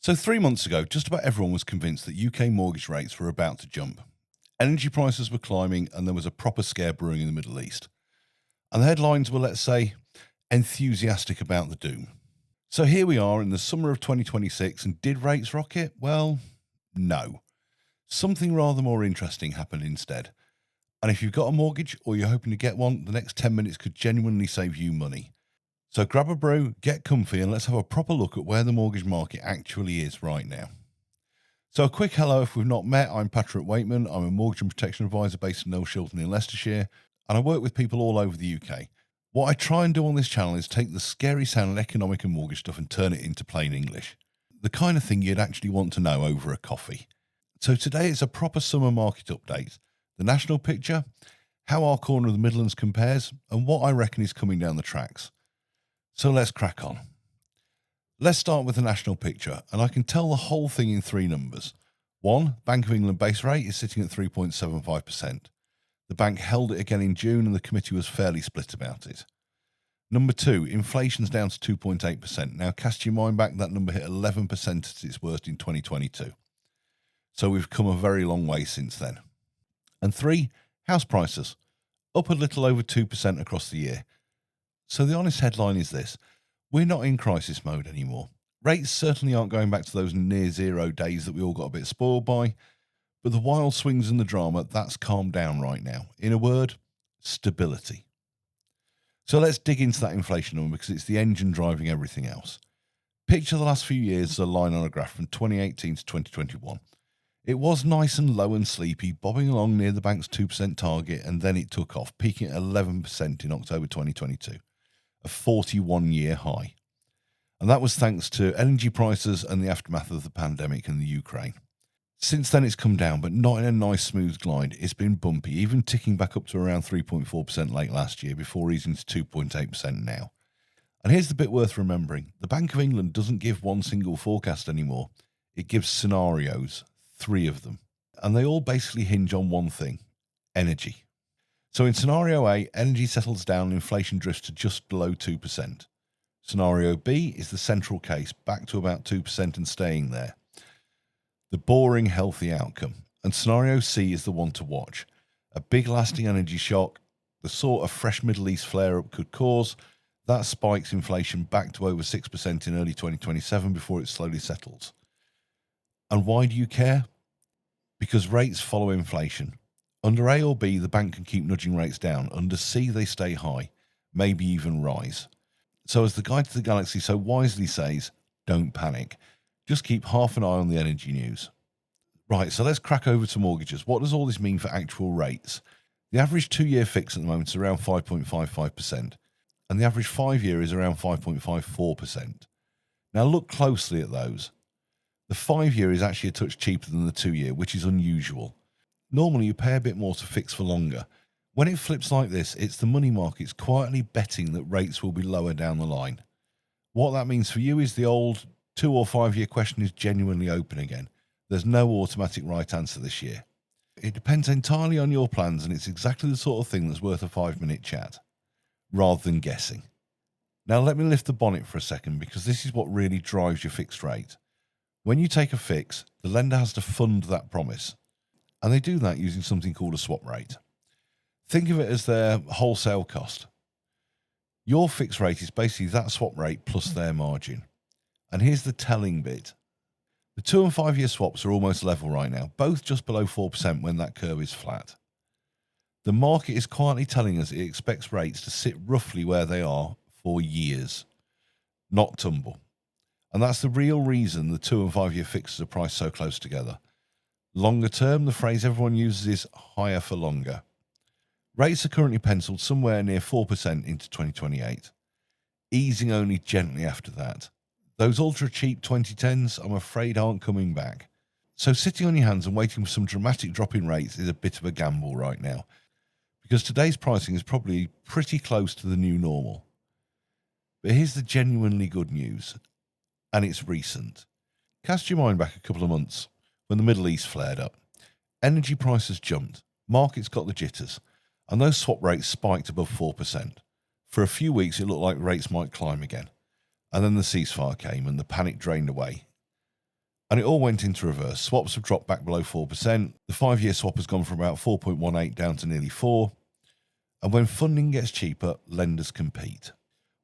So 3 months ago, just about everyone was convinced that UK mortgage rates were about to jump. Energy prices were climbing and there was a proper scare brewing in the Middle East. And the headlines were, let's say, enthusiastic about the doom. So here we are in the summer of 2026, and did rates rocket? Well, no. Something rather more interesting happened instead. And if you've got a mortgage or you're hoping to get one, the next 10 minutes could genuinely save you money. So grab a brew, get comfy, and let's have a proper look at where the mortgage market actually is right now. So a quick hello if we've not met. I'm Patrick Waitman. I'm a mortgage and protection advisor based in Old Shilton in Leicestershire, and I work with people all over the UK. What I try and do on this channel is take the scary sounding economic and mortgage stuff and turn it into plain English. The kind of thing you'd actually want to know over a coffee. So today it's a proper summer market update. The national picture, how our corner of the Midlands compares, and what I reckon is coming down the tracks. So let's crack on. Let's start with the national picture, and I can tell the whole thing in three numbers. One, Bank of England base rate is sitting at 3.75%. The bank held it again in June and the committee was fairly split about it. Number two, inflation's down to 2.8%. Now cast your mind back, that number hit 11% at its worst in 2022. So we've come a very long way since then. And three, house prices, up a little over 2% across the year. So the honest headline is this: we're not in crisis mode anymore. Rates certainly aren't going back to those near zero days that we all got a bit spoiled by, but the wild swings and the drama, that's calmed down right now. In a word, stability. So let's dig into that inflation number because it's the engine driving everything else. Picture the last few years as a line on a graph from 2018 to 2021. It was nice and low and sleepy, bobbing along near the bank's 2% target, and then it took off, peaking at 11% in October 2022. A 41-year high. And that was thanks to energy prices and the aftermath of the pandemic and the Ukraine. Since then it's come down, but not in a nice smooth glide. It's been bumpy, even ticking back up to around 3.4% late last year before easing to 2.8% now. And here's the bit worth remembering. The Bank of England doesn't give one single forecast anymore. It gives scenarios, 3 of them. And they all basically hinge on one thing: energy. So in scenario A, energy settles down and inflation drifts to just below 2%. Scenario B is the central case, back to about 2% and staying there. The boring, healthy outcome. And scenario C is the one to watch. A big lasting energy shock, the sort of fresh Middle East flare-up could cause, that spikes inflation back to over 6% in early 2027 before it slowly settles. And why do you care? Because rates follow inflation. Under A or B, the bank can keep nudging rates down. Under C, they stay high, maybe even rise. So as the guide to the galaxy so wisely says, don't panic. Just keep half an eye on the energy news. Right, so let's crack over to mortgages. What does all this mean for actual rates? The average 2-year fix at the moment is around 5.55%, and the average 5-year is around 5.54%. Now look closely at those. The 5-year is actually a touch cheaper than the 2-year, which is unusual. Normally you pay a bit more to fix for longer. When it flips like this, it's the money markets quietly betting that rates will be lower down the line. What that means for you is the old 2 or 5 year question is genuinely open again. There's no automatic right answer this year. It depends entirely on your plans, and it's exactly the sort of thing that's worth a 5-minute chat, rather than guessing. Now let me lift the bonnet for a second, because this is what really drives your fixed rate. When you take a fix, the lender has to fund that promise. And they do that using something called a swap rate. Think of it as their wholesale cost. Your fixed rate is basically that swap rate plus their margin. And here's the telling bit. The 2 and 5 year swaps are almost level right now, both just below 4% when that curve is flat. The market is quietly telling us it expects rates to sit roughly where they are for years, not tumble. And that's the real reason the 2 and 5 year fixes are priced so close together. Longer term, the phrase everyone uses is higher for longer. Rates are currently penciled somewhere near 4% into 2028, easing only gently after that. Those ultra cheap 2010s, I'm afraid, aren't coming back. So sitting on your hands and waiting for some dramatic drop in rates is a bit of a gamble right now, because today's pricing is probably pretty close to the new normal. But here's the genuinely good news, and it's recent. Cast your mind back a couple of months when the Middle East flared up. Energy prices jumped, markets got the jitters, and those swap rates spiked above 4%. For a few weeks it looked like rates might climb again, and then the ceasefire came and the panic drained away. And it all went into reverse. Swaps have dropped back below 4%. The 5-year swap has gone from about 4.18 down to nearly 4. And when funding gets cheaper, lenders compete.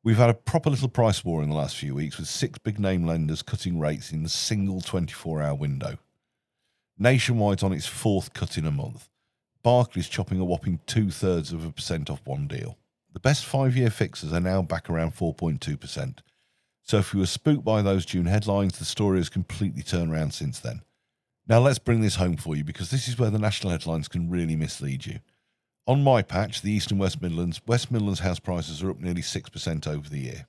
We've had a proper little price war in the last few weeks with 6 big name lenders cutting rates in a single 24-hour window. Nationwide's on its 4th cut in a month. Barclays chopping a whopping 0.2% off one deal. The best 5-year fixes are now back around 4.2%. So if you were spooked by those June headlines, the story has completely turned around since then. Now let's bring this home for you, because this is where the national headlines can really mislead you. On my patch, the East and West Midlands house prices are up nearly 6% over the year.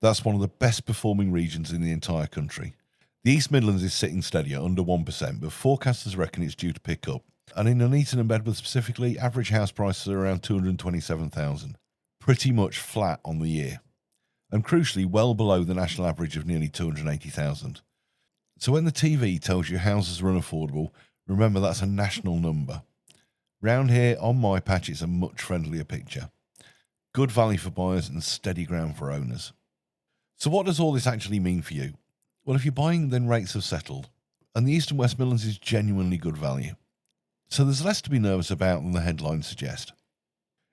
That's one of the best performing regions in the entire country. The East Midlands is sitting steady at under 1%, but forecasters reckon it's due to pick up. And in Nuneaton and Bedworth specifically, average house prices are around 227,000, pretty much flat on the year, and crucially well below the national average of nearly 280,000. So when the TV tells you houses are unaffordable, remember that's a national number. Round here, on my patch, it's a much friendlier picture. Good value for buyers and steady ground for owners. So what does all this actually mean for you? Well, if you're buying, then rates have settled, and the East and West Midlands is genuinely good value. So there's less to be nervous about than the headlines suggest.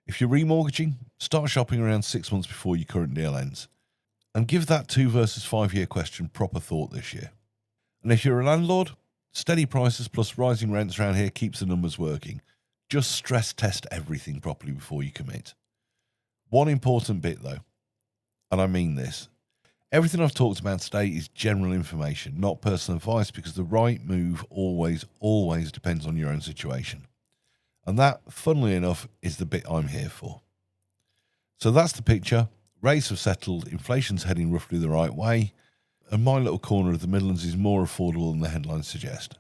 If you're remortgaging, start shopping around 6 months before your current deal ends, and give that 2 versus 5 year question proper thought this year. And if you're a landlord, steady prices plus rising rents around here keeps the numbers working. Just stress test everything properly before you commit. One important bit though, and I mean this, everything I've talked about today is general information, not personal advice, because the right move always depends on your own situation. And that, funnily enough, is the bit I'm here for. So that's the picture. Rates have settled, inflation's heading roughly the right way, and my little corner of the Midlands is more affordable than the headlines suggest.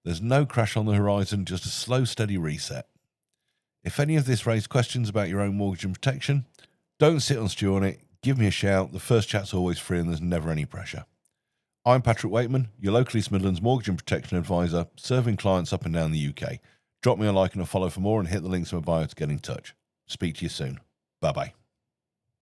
There's no crash on the horizon, just a slow, steady reset. If any of this raised questions about your own mortgage and protection, don't sit on stew on it. Give me a shout. The first chat's always free and there's never any pressure. I'm Patrick Wakeman, your local East Midlands mortgage and protection advisor, serving clients up and down the UK. Drop me a like and a follow for more, and hit the links in my bio to get in touch. Speak to you soon. Bye-bye.